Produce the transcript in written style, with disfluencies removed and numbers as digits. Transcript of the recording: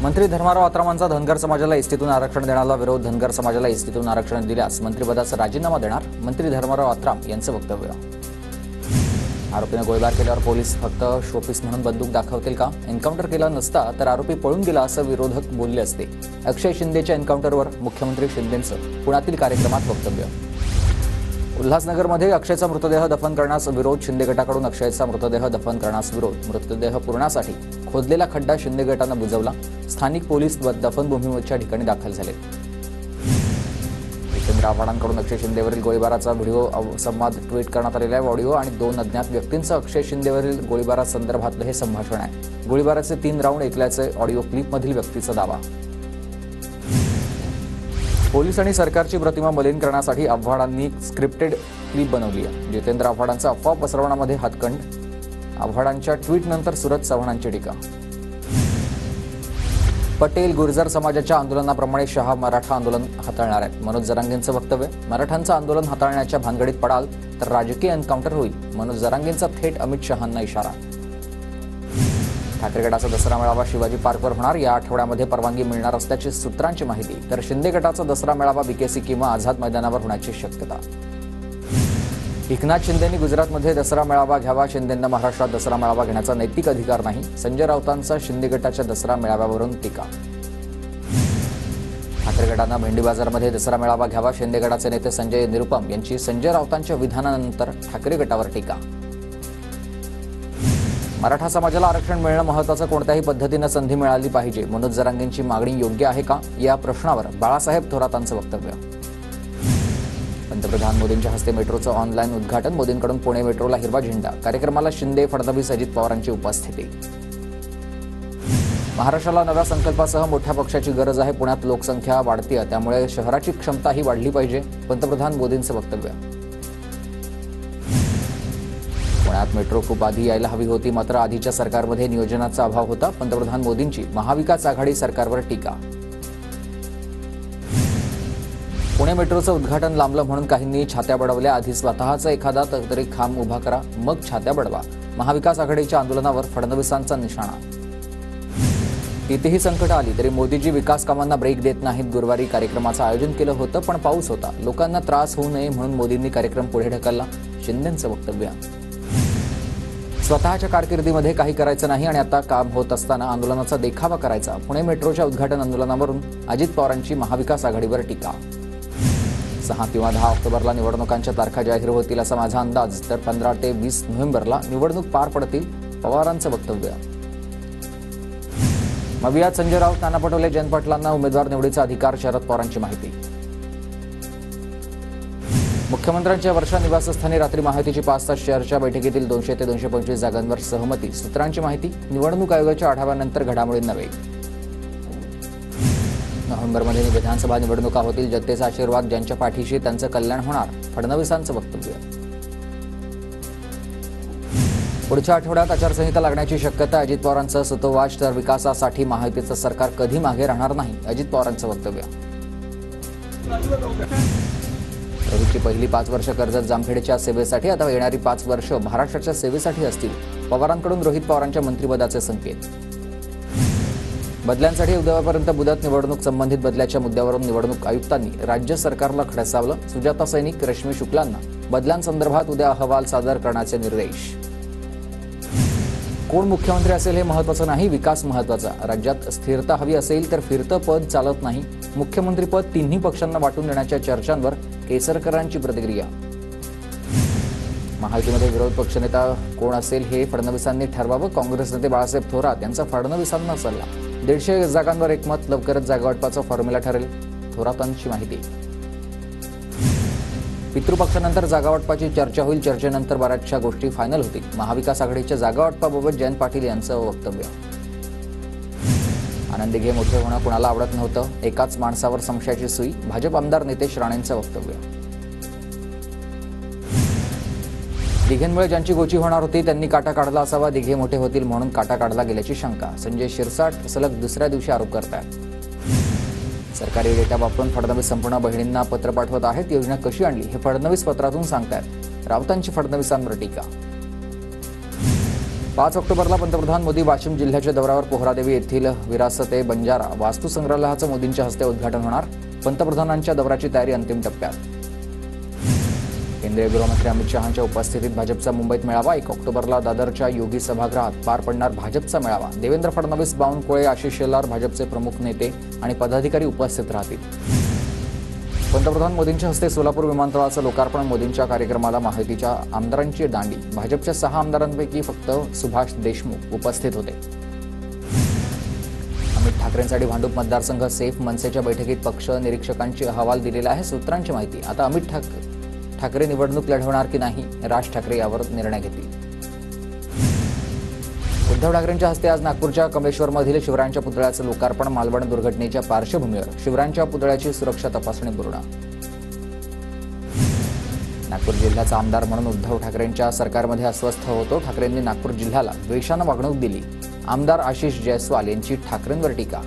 मंत्री धर्माराव आत्रामांचा धनगर समाजाला एसटीतून आरक्षण देण्याला विरोध. धनगर समाजाला एसटीतून आरक्षण दिल्यास मंत्रिपदाचा राजीनामा देणार, मंत्री धर्माराव आत्राम यांचं वक्तव्य. आरोपीने गोळीबार केल्यावर पोलीस फक्त शोपीस म्हणून बंदूक दाखवतील का? एन्काउंटर केला नसता तर आरोपी पळून गेला असं विरोधक बोलले असते. अक्षय शिंदेच्या एन्काउंटरवर मुख्यमंत्री शिंदेंचं पुण्यातील कार्यक्रमात वक्तव्य. उल्हासनगरमध्ये अक्षयचा मृतदेह दफन करण्यास विरोध. शिंदे गटाकडून अक्षयचा मृतदेह दफन करण्यास विरोध. मृतदेह पुरण्यासाठी खोदलेला खड्डा शिंदे गटानं बुजवला. स्थानिक पोलीस दफनभूमीवरच्या ठिकाणी दाखल झाले. जितेंद्र आव्हाडांकडून अक्षय शिंदेवरील गोळीबाराचा व्हिडिओ संवाद ट्विट करण्यात आलेला आहे. ऑडिओ आणि 2 अज्ञात व्यक्तींचं अक्षय शिंदेवरील गोळीबारासंदर्भातलं हे संभाषण आहे. गोळीबाराचे 3 राऊंड ऐकल्याचे ऑडिओ क्लिपमधील व्यक्तीचा दावा. पोलीस आणि सरकारची प्रतिमा मलिन करण्यासाठी आव्हाडांनी स्क्रिप्टेड क्लिप बनवली आहे. जितेंद्र आव्हाडांचा अफवा पसरवण्यामध्ये हातखंड. आव्हाडांच्या ट्विटनंतर सुरत चव्हाणांची टीका. पटेल गुर्जर समाजाच्या आंदोलनाप्रमाणे शहा मराठा आंदोलन हाताळणार आहेत. मनोज जरांगेंचं वक्तव्य. मराठांचं आंदोलन हाताळण्याच्या भानगडीत पडाल तर राजकीय एन्काउंटर होईल. मनोज जरांगेंचा थेट अमित शहांना इशारा. ठाकरे गटाचा दसरा मेळावा शिवाजी पार्कवर होणार. या आठवड्यामध्ये परवानगी मिळणार असल्याची सूत्रांची माहिती. तर शिंदे गटाचा दसरा मेळावा बीकेसी किंवा आझाद मैदानावर होण्याची शक्यता. एकनाथ शिंदेंनी गुजरातमध्ये दसरा मेळावा घ्यावा. शिंदेंना महाराष्ट्रात दसरा मेळावा घेण्याचा नैतिक अधिकार नाही. संजय राऊतांचा शिंदे गटाच्या दसरा मेळाव्यावरून टीका. ठाकरे गटानं भेंडी बाजारमध्ये दसरा मेळावा घ्यावा. शिंदे गटाचे नेते संजय निरुपम यांची संजय राऊतांच्या विधानानंतर ठाकरे गटावर टीका. मराठा समाजाला आरक्षण मिळणं महत्त्वाचं. कोणत्याही पद्धतीनं संधी मिळाली पाहिजे. मनोज जरांगेंची मागणी योग्य आहे का, या प्रश्नावर बाळासाहेब थोरातांचं वक्तव्य. पंतप्रधान मोदींच्या हस्ते मेट्रोचं ऑनलाईन उद्घाटन. मोदींकडून पुणे मेट्रोला हिरवा झेंडा. कार्यक्रमाला शिंदे, फडणवीस, अजित पवारांची उपस्थिती. महाराष्ट्राला नव्या संकल्पासह मोठ्या पक्षाची गरज आहे. पुण्यात लोकसंख्या वाढतीये, त्यामुळे शहराची क्षमताही वाढली पाहिजे. पंतप्रधान मोदींचं वक्तव्य. पुण्यात मेट्रो खूप आधी यायला हवी होती, मात्र आधीच्या सरकारमध्ये नियोजनाचा अभाव होता. पंतप्रधान मोदींची महाविकास आघाडी सरकारवर टीका. पुणे मेट्रोचं उद्घाटन लांबलं म्हणून काहींनी छात्या बडवल्या. आधी स्वतःचा एखादा तरी खांब उभा करा, मग छात्या बडवा. महाविकास आघाडीच्या आंदोलनावर फडणवीसांचा निशाणा. कितीही संकट आली तरी मोदीजी विकास कामांना ब्रेक देत नाहीत. गुरुवारी कार्यक्रमाचं आयोजन केलं होतं, पण पाऊस होता. लोकांना त्रास होऊ नये म्हणून मोदींनी कार्यक्रम पुढे ढकलला. शिंदेंचं वक्तव्य. स्वतःच्या कारकिर्दीमध्ये काही करायचं नाही आणि आता काम होत असताना आंदोलनाचा देखावा करायचा. पुणे मेट्रोच्या उद्घाटन आंदोलनावरून अजित पवारांची महाविकास आघाडीवर टीका. 6 किंवा 10 ऑक्टोबरला निवडणुकांच्या तारखा जाहीर होतील असा माझा अंदाज. तर 15 ते 20 नोव्हेंबरला निवडणूक पार पडतील. पवारांचं वक्तव्य. मवियात संजय राऊत, नाना पटोले, जयंत पाटलांना उमेदवार निवडीचा अधिकार. शरद पवारांची माहिती. मुख्यमंत्र्यांच्या वर्षा निवासस्थानी रात्री महायुतीची 5 तास चर्चा. बैठकीतील 200 ते 225 जागांवर सहमती. सूत्रांची माहिती. निवडणूक आयोगाच्या आढाव्यानंतर घडामोडींना वेग. नोव्हेंबरमध्ये विधानसभा निवडणुका होतील. जनतेचा आशीर्वाद ज्यांच्या पाठीशी त्यांचं कल्याण होणार. फडणवीसांचं वक्तव्य. पुढच्या आठवड्यात आचारसंहिता लागण्याची शक्यता. अजित पवारांचं सुतोवाच. तर विकासासाठी महायुतीचं सरकार कधी मागे राहणार नाही. अजित पवारांचं वक्तव्य. रोहितची पहिली 5 वर्ष कर्जत जामखेडच्या सेवेसाठी, आता येणारी 5 वर्ष महाराष्ट्राच्या सेवेसाठी असतील. पवारांकडून रोहित पवारांच्या मंत्रिपदाचे संकेत. बदल्यांसाठी उद्यापर्यंत मुदत. निवडणूक संबंधित बदल्याच्या मुद्द्यावरून निवडणूक आयुक्तांनी राज्य सरकारला खडसावलं. सुजाता सैनिक, रश्मी शुक्लांना बदल्यांसंदर्भात उद्या अहवाल सादर करण्याचे निर्देश. कोण मुख्यमंत्री असेल हे महत्त्वाचं नाही, विकास महत्त्वाचा. राज्यात स्थिरता हवी असेल तर फिरतं पद चालत नाही. मुख्यमंत्रीपद तिन्ही पक्षांना वाटून देण्याच्या चर्चांवर केसरकरांची प्रतिक्रिया. महायुतीमध्ये विरोधी पक्षनेता कोण असेल हे फडणवीसांनी ठरवावं. काँग्रेस नेते बाळासाहेब थोरात यांचा फडणवीसांना सल्ला. 150 जागांवर एकमत. लवकरच जागावाटपाचा फॉर्म्युला ठरेल. थोरातांची माहिती. पितृपक्षानंतर जागावाटपाची चर्चा होईल. चर्चेनंतर बऱ्याचशा गोष्टी फायनल होतील. महाविकास आघाडीच्या जागावाटपाबाबत जयंत पाटील यांचं वक्तव्य. आनंद दिघे मोठे होणं कोणाला आवडत नव्हतं. एकाच माणसावर संशयाची सुई. भाजप आमदार नितेश राणेंचं वक्तव्य. दिघेंमुळे ज्यांची गोची होणार होती त्यांनी काटा काढला असावा. दिघे मोठे होतील म्हणून काटा काढला गेल्याची शंका. संजय शिरसाट सलग दुसऱ्या दिवशी आरोप करतात. सरकारी डेटा वापरून फडणवीस संपूर्ण बहिणींना पत्र पाठवत आहेत. योजना कशी आणली हे फडणवीस पत्रातून सांगतात. राऊतांची फडणवीसांवर टीका. 5 ऑक्टोबरला पंतप्रधान मोदी वाशिम जिल्ह्याच्या दौऱ्यावर पोहरादेवी येथील विरासते बंजारा वास्तू संग्रहालयाचं मोदींच्या हस्ते उद्घाटन होणार. पंतप्रधानांच्या दौऱ्याची तयारी अंतिम टप्प्यात. केंद्रीय गृहमंत्री अमित शहांच्या उपस्थितीत भाजपचा मुंबईत मेळावा. 1 ऑक्टोबरला दादरच्या योगी सभागृहात पार पडणार भाजपचा मेळावा. देवेंद्र फडणवीस, बावनकुळे, आशिष शेलार भाजपचे प्रमुख नेते आणि पदाधिकारी उपस्थित राहतील. पंतप्रधान मोदींच्या हस्ते सोलापूर विमानतळाचं लोकार्पण. मोदींच्या कार्यक्रमाला महायुतीच्या आमदारांची दांडी. भाजपच्या 6 आमदारांपैकी फक्त सुभाष देशमुख उपस्थित होते. अमित ठाकरेंसाठी भांडूप मतदारसंघ सेफ. मनसेच्या बैठकीत पक्ष निरीक्षकांची अहवाल दिलेला आहे. सूत्रांची माहिती. आता अमित ठाकरे निवडणूक लढवणार की नाही, राज ठाकरे यावर निर्णय घेतील. उद्धव ठाकरेंच्या हस्ते आज नागपूरच्या कमेश्वरमधील शिवरायांच्या पुतळ्याचं लोकार्पण. मालवण दुर्घटनेच्या पार्श्वभूमीवर शिवरायांच्या पुतळ्याची सुरक्षा तपासणी पूर्ण. नागपूर जिल्ह्याचा आमदार म्हणून उद्धव ठाकरेंच्या सरकारमध्ये अस्वस्थ होतो. ठाकरेंनी नागपूर जिल्ह्याला द्वेषानं वागणूक दिली. आमदार आशिष जयस्वाल यांची ठाकरेंवर टीका.